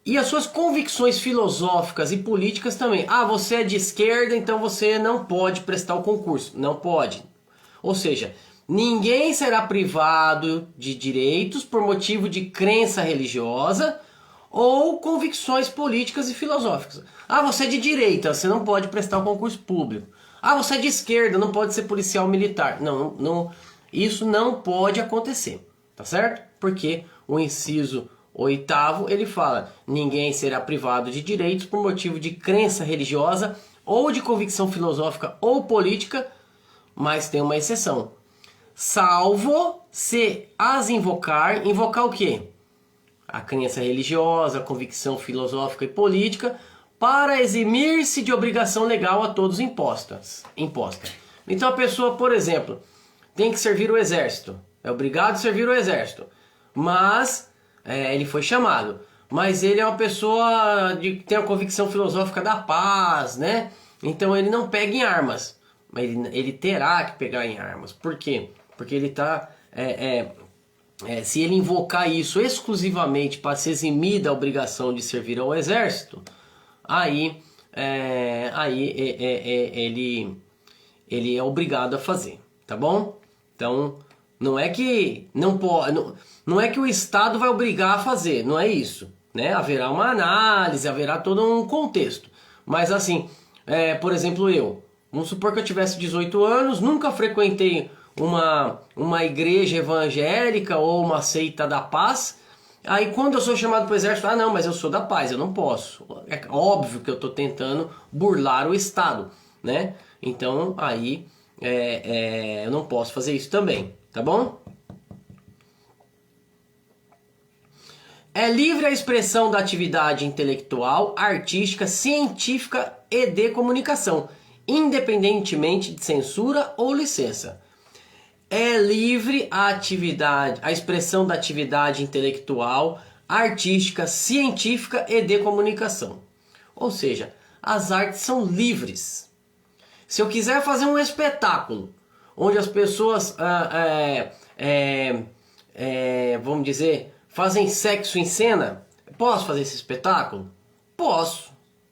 E as suas convicções filosóficas e políticas também. Ah, você é de esquerda, então você não pode prestar o concurso. Não pode. Ou seja, ninguém será privado de direitos por motivo de crença religiosa ou convicções políticas e filosóficas. Ah, você é de direita, você não pode prestar o concurso público. Ah, você é de esquerda, não pode ser policial militar. Não, isso não pode acontecer, tá certo? Porque o inciso 8º, ele fala: ninguém será privado de direitos por motivo de crença religiosa ou de convicção filosófica ou política, mas tem uma exceção. Salvo se as invocar o quê? A crença religiosa, a convicção filosófica e política, para eximir-se de obrigação legal a todos imposta. Então a pessoa, por exemplo, tem que servir o exército. é obrigado a servir o exército. Mas ele foi chamado. Mas ele é uma pessoa que tem a convicção filosófica da paz, né? Então ele não pega em armas. Mas ele terá que pegar em armas. Por quê? Porque ele está... se ele invocar isso exclusivamente para se eximir da obrigação de servir ao exército, aí ele é obrigado a fazer, tá bom? Então não é que não é que o Estado vai obrigar a fazer, não é isso, né? Haverá uma análise, haverá todo um contexto. Mas assim, por exemplo, vamos supor que eu tivesse 18 anos, nunca frequentei uma igreja evangélica ou uma seita da paz. Aí quando eu sou chamado para o exército, não, mas eu sou da paz, eu não posso. É óbvio que eu estou tentando burlar o Estado, né? Então aí eu não posso fazer isso também, tá bom? É livre a expressão da atividade intelectual, artística, científica e de comunicação, independentemente de censura ou licença. É livre a expressão da atividade intelectual, artística, científica e de comunicação. Ou seja, as artes são livres. Se eu quiser fazer um espetáculo onde as pessoas, vamos dizer, fazem sexo em cena, posso fazer esse espetáculo? Posso.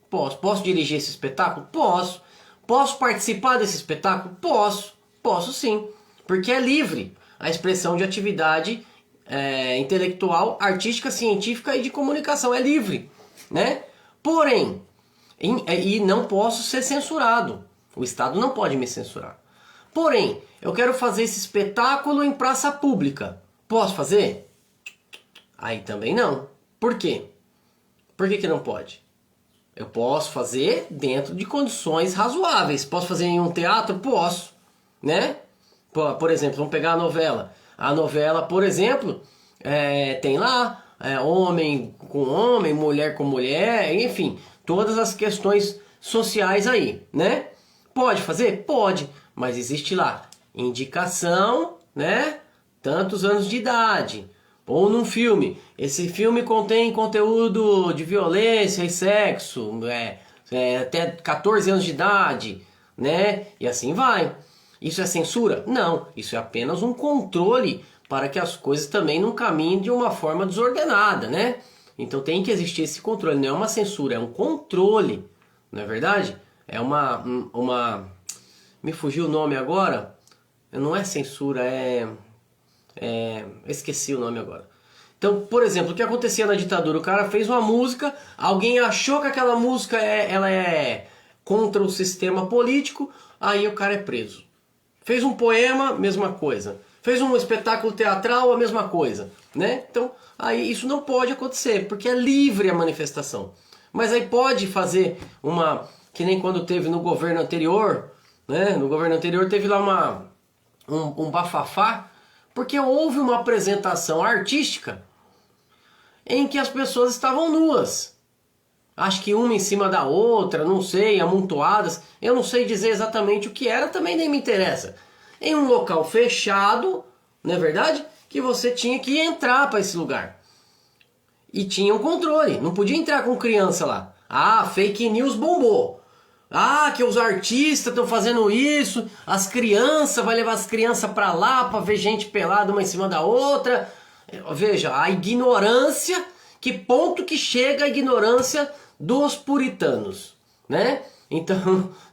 Posso dirigir esse espetáculo? Posso. Posso participar desse espetáculo? Posso sim. Porque é livre a expressão de atividade intelectual, artística, científica e de comunicação. É livre, né? Porém, e não posso ser censurado. O Estado não pode me censurar. Porém, eu quero fazer esse espetáculo em praça pública. Posso fazer? Aí também não. Por quê? Por que não pode? Eu posso fazer dentro de condições razoáveis. Posso fazer em um teatro? Posso, né? Por exemplo, vamos pegar a novela. A novela, por exemplo, tem lá homem com homem, mulher com mulher, enfim, todas as questões sociais aí, né? Pode fazer? Pode, mas existe lá indicação, né? Tantos anos de idade. Ou num filme, esse filme contém conteúdo de violência e sexo, até 14 anos de idade, né? E assim vai. Isso é censura? Não, isso é apenas um controle para que as coisas também não caminhem de uma forma desordenada, né? Então tem que existir esse controle, não é uma censura, é um controle, não é verdade? É me fugiu o nome agora, não é censura, esqueci o nome agora. Então, por exemplo, o que acontecia na ditadura? O cara fez uma música, alguém achou que aquela música ela é contra o sistema político, aí o cara é preso. Fez um poema, mesma coisa. Fez um espetáculo teatral, a mesma coisa, né? Então, aí isso não pode acontecer, porque é livre a manifestação. Mas aí pode fazer que nem quando teve no governo anterior, né? No governo anterior teve lá um bafafá, porque houve uma apresentação artística em que as pessoas estavam nuas. Acho que uma em cima da outra, não sei, amontoadas. Eu não sei dizer exatamente o que era, também nem me interessa. Em um local fechado, não é verdade? Que você tinha que entrar para esse lugar. E tinha um controle, não podia entrar com criança lá. Fake news bombou. Que os artistas estão fazendo isso, as crianças, vai levar as crianças para lá para ver gente pelada uma em cima da outra. Veja, a ignorância, que ponto que chega a ignorância dos puritanos, né?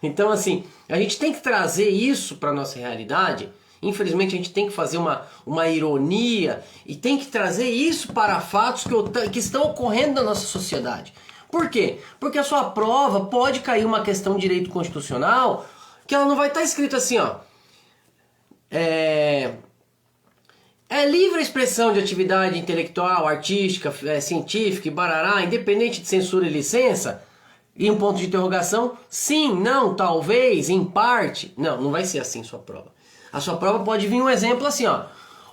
Então assim, a gente tem que trazer isso para a nossa realidade. Infelizmente a gente tem que fazer uma ironia e tem que trazer isso para fatos que estão ocorrendo na nossa sociedade. Por quê? Porque a sua prova pode cair uma questão de direito constitucional que ela não vai estar escrito assim, ó. É livre a expressão de atividade intelectual, artística, científica e barará, independente de censura e licença? E um ponto de interrogação? Sim, não, talvez, em parte. Não vai ser assim sua prova. A sua prova pode vir um exemplo assim, ó.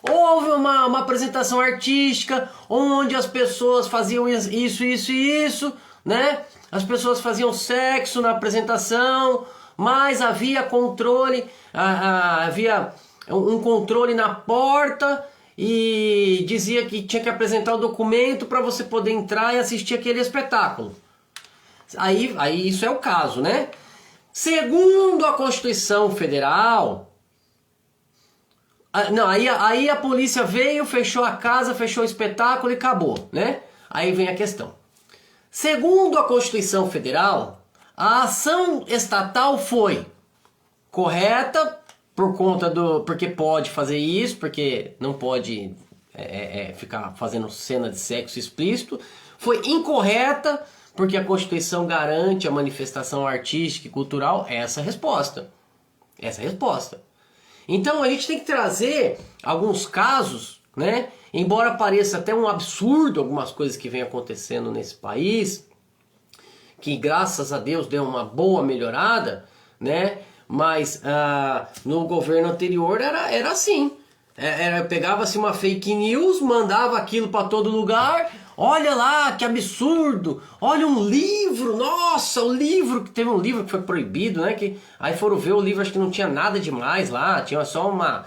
Houve uma apresentação artística onde as pessoas faziam isso, né? As pessoas faziam sexo na apresentação, mas havia controle, havia um controle na porta e dizia que tinha que apresentar o documento para você poder entrar e assistir aquele espetáculo. Aí isso é o caso, né? Segundo a Constituição Federal, não, aí a polícia veio, fechou a casa, fechou o espetáculo e acabou, né? Aí vem a questão. Segundo a Constituição Federal, a ação estatal foi correta porque pode fazer isso, porque não pode ficar fazendo cena de sexo explícito. Foi incorreta porque a Constituição garante a manifestação artística e cultural. Essa é a resposta. Essa é a resposta. Então a gente tem que trazer alguns casos, né? Embora pareça até um absurdo algumas coisas que vem acontecendo nesse país, que graças a Deus deu uma boa melhorada, né? Mas no governo anterior era assim. Pegava-se uma fake news, mandava aquilo para todo lugar. Olha lá, que absurdo! Olha um livro! Nossa, o livro! Teve um livro que foi proibido, né? Aí foram ver o livro, acho que não tinha nada demais lá. Tinha só uma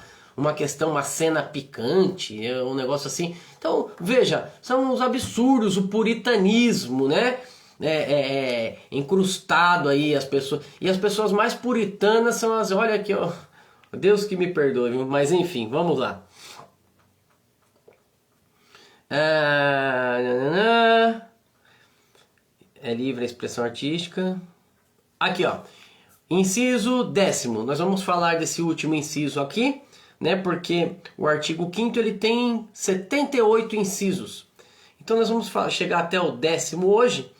questão, uma cena picante, um negócio assim. Então, veja, são os absurdos, o puritanismo, né? Incrustado aí as pessoas. E as pessoas mais puritanas são as... Olha aqui, ó. Deus que me perdoe, mas enfim, vamos lá. É livre a expressão artística. Aqui, ó. Inciso 10º. Nós vamos falar desse último inciso aqui, né? Porque o artigo 5º ele tem 78 incisos. Então nós vamos chegar até o 10º hoje,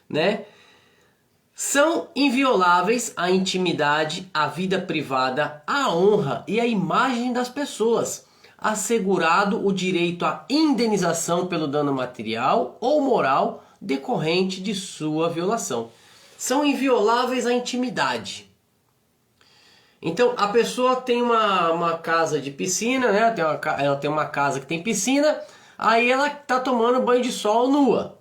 né? São invioláveis a intimidade, a vida privada, a honra e a imagem das pessoas, assegurado o direito à indenização pelo dano material ou moral decorrente de sua violação. São invioláveis a intimidade. Então a pessoa tem uma casa de piscina, né? Ela tem uma casa que tem piscina, aí ela está tomando banho de sol nua.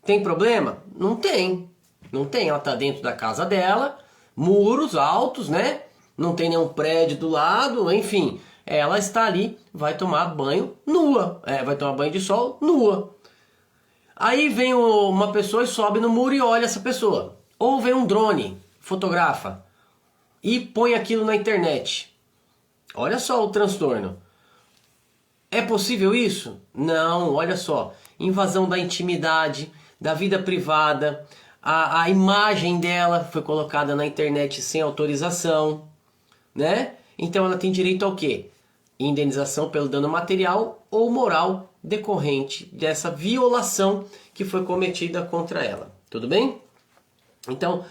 Tem problema? Não tem. Não tem, ela está dentro da casa dela, muros altos, né? Não tem nenhum prédio do lado, enfim. Ela está ali, vai tomar banho nua, vai tomar banho de sol nua. Aí vem uma pessoa e sobe no muro e olha essa pessoa. Ou vem um drone, fotografa e põe aquilo na internet. Olha só o transtorno. É possível isso? Não, olha só. Invasão da intimidade, da vida privada. A imagem dela foi colocada na internet sem autorização, né? Então ela tem direito ao quê? Indenização pelo dano material ou moral decorrente dessa violação que foi cometida contra ela. Tudo bem? Então,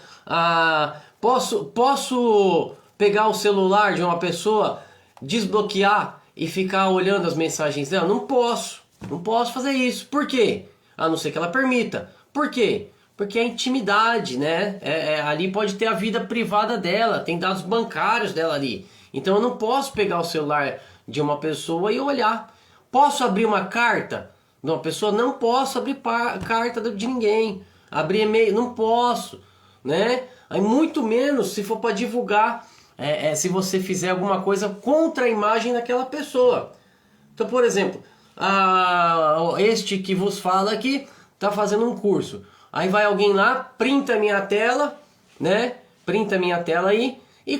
posso pegar o celular de uma pessoa, desbloquear e ficar olhando as mensagens dela? Não posso. Não posso fazer isso. Por quê? A não ser que ela permita. Por quê? Porque é intimidade, né? Ali pode ter a vida privada dela, tem dados bancários dela ali. Então eu não posso pegar o celular de uma pessoa e olhar. Posso abrir uma carta de uma pessoa? Não posso abrir carta de ninguém. Abrir e-mail? Não posso, né? Aí muito menos se for para divulgar, se você fizer alguma coisa contra a imagem daquela pessoa. Então, por exemplo, este que vos fala aqui está fazendo um curso. Aí vai alguém lá, printa minha tela, né? Printa minha tela aí e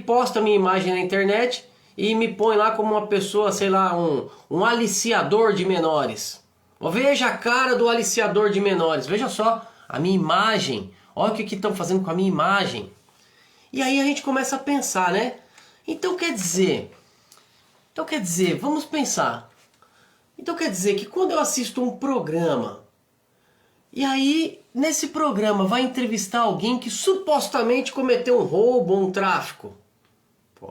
posta minha imagem na internet e me põe lá como uma pessoa, sei lá, um aliciador de menores. Veja a cara do aliciador de menores, veja só a minha imagem, olha o que estão fazendo com a minha imagem. E aí a gente começa a pensar, né? Então quer dizer, vamos pensar. Então quer dizer que quando eu assisto um programa, e aí, nesse programa, vai entrevistar alguém que supostamente cometeu um roubo ou um tráfico.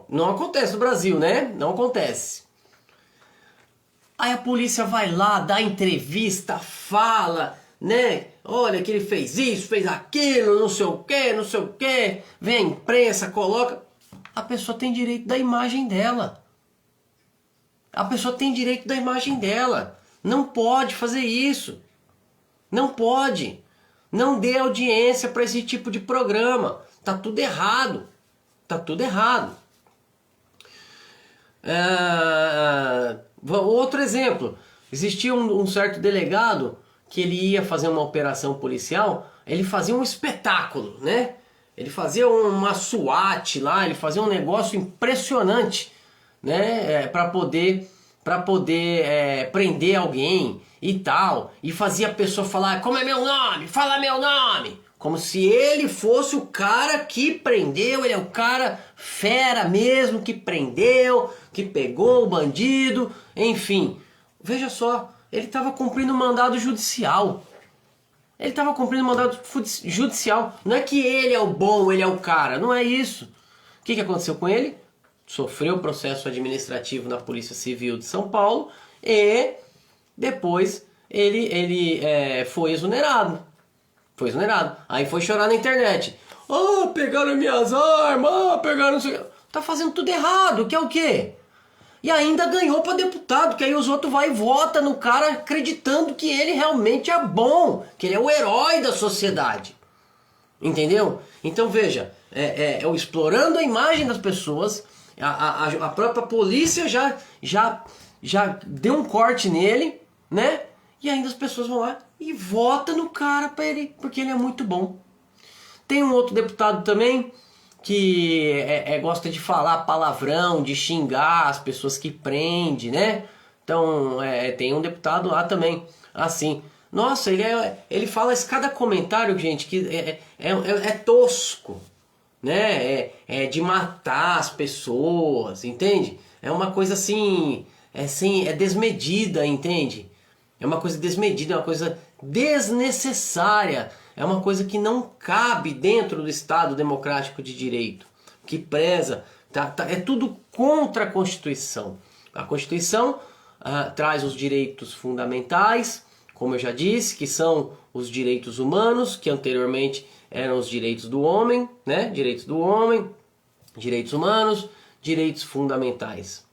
Não acontece no Brasil, né? Não acontece. Aí a polícia vai lá, dá entrevista, fala, né? Olha que ele fez isso, fez aquilo, não sei o que, não sei o que. Vem a imprensa, coloca. A pessoa tem direito da imagem dela. A pessoa tem direito da imagem dela. Não pode fazer isso. Não pode. Não dê audiência para esse tipo de programa. Tá tudo errado. Tá tudo errado. Outro exemplo, existia um certo delegado que ele ia fazer uma operação policial, ele fazia um espetáculo, né? Ele fazia uma SWAT lá, ele fazia um negócio impressionante, né? Para poder prender alguém e tal. E fazia a pessoa falar, como é meu nome? Fala meu nome! Como se ele fosse o cara que prendeu, ele é o cara fera mesmo, que prendeu, que pegou o bandido, enfim. Veja só, ele estava cumprindo um mandado judicial. Ele estava cumprindo um mandado judicial. Não é que ele é o bom, ele é o cara, não é isso. O que aconteceu com ele? Sofreu processo administrativo na Polícia Civil de São Paulo e depois ele foi exonerado. Foi exonerado. Aí foi chorar na internet. Ah, pegaram minhas armas, pegaram não sei o quê. Tá fazendo tudo errado, que é o quê? E ainda ganhou para deputado, que aí os outros vai e vota no cara acreditando que ele realmente é bom, que ele é o herói da sociedade. Entendeu? Então veja, explorando a imagem das pessoas, a própria polícia já deu um corte nele, né? E ainda as pessoas vão lá e votam no cara para ele, porque ele é muito bom. Tem um outro deputado também que gosta de falar palavrão, de xingar as pessoas que prende, né? Então tem um deputado lá também, assim. Nossa, ele fala cada comentário, gente, que é tosco, né? É de matar as pessoas, entende? É uma coisa assim, é desmedida, entende? É uma coisa desmedida, é uma coisa desnecessária. É uma coisa que não cabe dentro do Estado democrático de direito, que preza, é tudo contra a Constituição. A Constituição traz os direitos fundamentais, como eu já disse, que são os direitos humanos, que anteriormente eram os direitos do homem, né? Direitos do homem, direitos humanos, direitos fundamentais.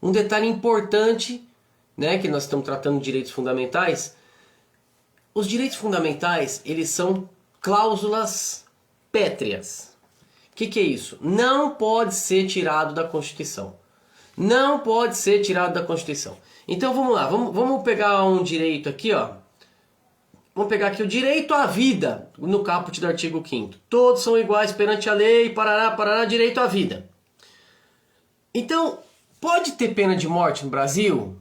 Um detalhe importante, né, que nós estamos tratando de direitos fundamentais. Os direitos fundamentais, eles são cláusulas pétreas. O que é isso? Não pode ser tirado da Constituição. Não pode ser tirado da Constituição. Então vamos lá, vamos pegar um direito aqui, ó. Vamos pegar aqui o direito à vida, no caput do artigo 5º. Todos são iguais perante a lei, parará, parará, direito à vida. Então, pode ter pena de morte no Brasil?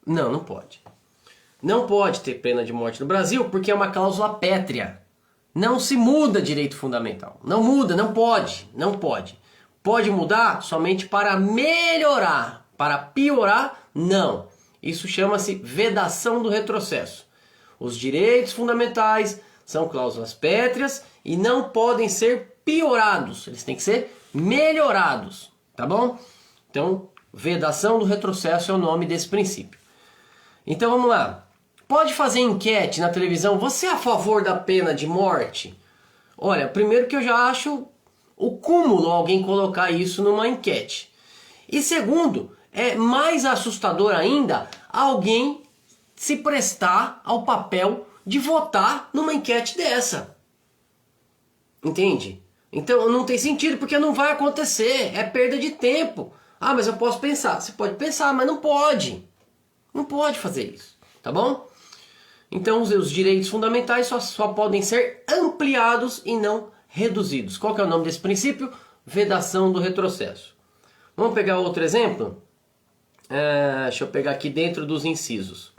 Não, não pode. Não pode ter pena de morte no Brasil porque é uma cláusula pétrea. Não se muda direito fundamental. Não muda, não pode. Não pode. Pode mudar somente para melhorar. Para piorar, não. Isso chama-se vedação do retrocesso. Os direitos fundamentais são cláusulas pétreas e não podem ser piorados. Eles têm que ser melhorados. Tá bom? Então, vedação do retrocesso é o nome desse princípio. Então vamos lá. Pode fazer enquete na televisão, você é a favor da pena de morte? Olha, primeiro que eu já acho o cúmulo alguém colocar isso numa enquete. E segundo, é mais assustador ainda alguém se prestar ao papel de votar numa enquete dessa. Entende? Então não tem sentido porque não vai acontecer, é perda de tempo. Ah, mas eu posso pensar. Você pode pensar, mas não pode. Não pode fazer isso, tá bom? Então os direitos fundamentais só podem ser ampliados e não reduzidos. Qual que é o nome desse princípio? Vedação do retrocesso. Vamos pegar outro exemplo? Deixa eu pegar aqui dentro dos incisos.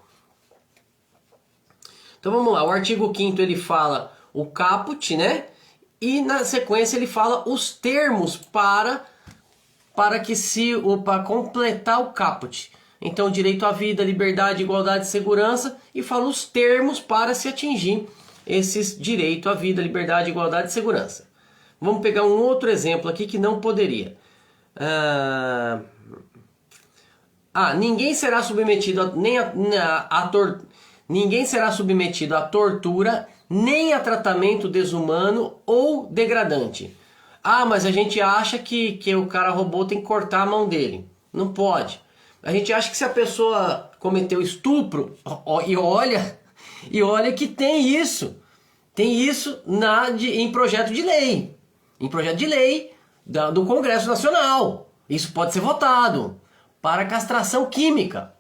Então vamos lá, o artigo 5º ele fala o caput, né? E na sequência ele fala os termos para completar o caput. Então, direito à vida, liberdade, igualdade e segurança, e fala os termos para se atingir esses direito à vida, liberdade, igualdade e segurança. Vamos pegar um outro exemplo aqui que não poderia. Ninguém será submetido ninguém será submetido a tortura, nem a tratamento desumano ou degradante. Mas a gente acha que o cara roubou, tem que cortar a mão dele. Não pode. A gente acha que se a pessoa cometeu estupro, e olha que tem isso em projeto de lei. Em projeto de lei do Congresso Nacional. Isso pode ser votado para castração química.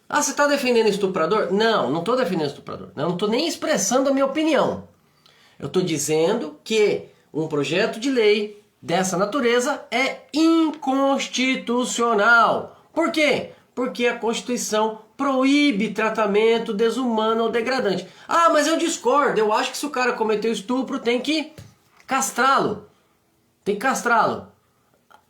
Ah, você está defendendo estuprador? Não, não estou defendendo estuprador. Não estou nem expressando a minha opinião. Eu estou dizendo que um projeto de lei dessa natureza é inconstitucional. Por quê? Porque a Constituição proíbe tratamento desumano ou degradante. Ah, mas eu discordo. Eu acho que se o cara cometeu estupro, tem que castrá-lo. Tem que castrá-lo.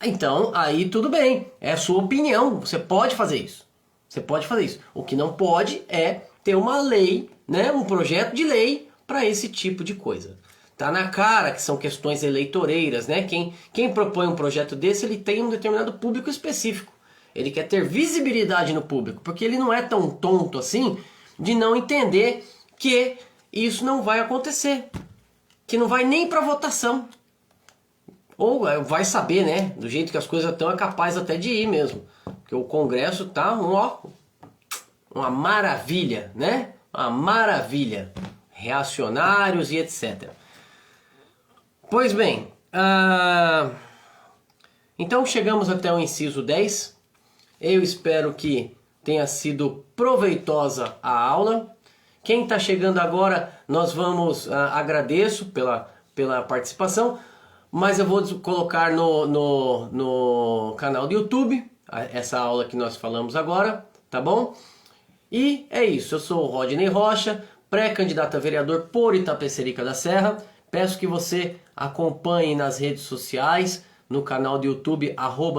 Então, aí tudo bem. É a sua opinião. Você pode fazer isso. Você pode fazer isso. O que não pode é ter uma lei, né, um projeto de lei para esse tipo de coisa. Tá na cara que são questões eleitoreiras, né? Quem propõe um projeto desse, ele tem um determinado público específico. Ele quer ter visibilidade no público, porque ele não é tão tonto assim de não entender que isso não vai acontecer. Que não vai nem para votação. Ou vai saber, né? Do jeito que as coisas estão, é capaz até de ir mesmo. Porque o Congresso tá uma maravilha, né? Uma maravilha. Reacionários e etc. Pois bem, então chegamos até o inciso 10. Eu espero que tenha sido proveitosa a aula. Quem está chegando agora, nós vamos, agradeço pela participação, mas eu vou colocar no canal do YouTube, essa aula que nós falamos agora, tá bom? E é isso, eu sou o Rodney Rocha, pré-candidato a vereador por Itapecerica da Serra. Peço que você acompanhe nas redes sociais, no canal do YouTube,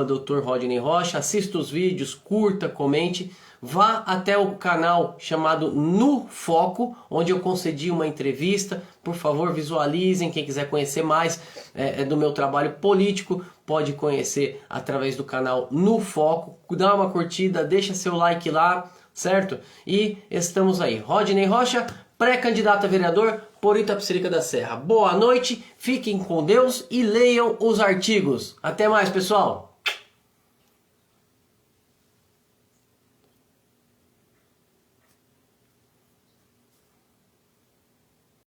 @Dr. Rodney Rocha, assista os vídeos, curta, comente, vá até o canal chamado No Foco, onde eu concedi uma entrevista. Por favor, visualizem, quem quiser conhecer mais do meu trabalho político, pode conhecer através do canal No Foco. Dá uma curtida, deixa seu like lá, certo? E estamos aí, Rodney Rocha, pré-candidato a vereador por Itapecerica da Serra. Boa noite, fiquem com Deus e leiam os artigos. Até mais, pessoal!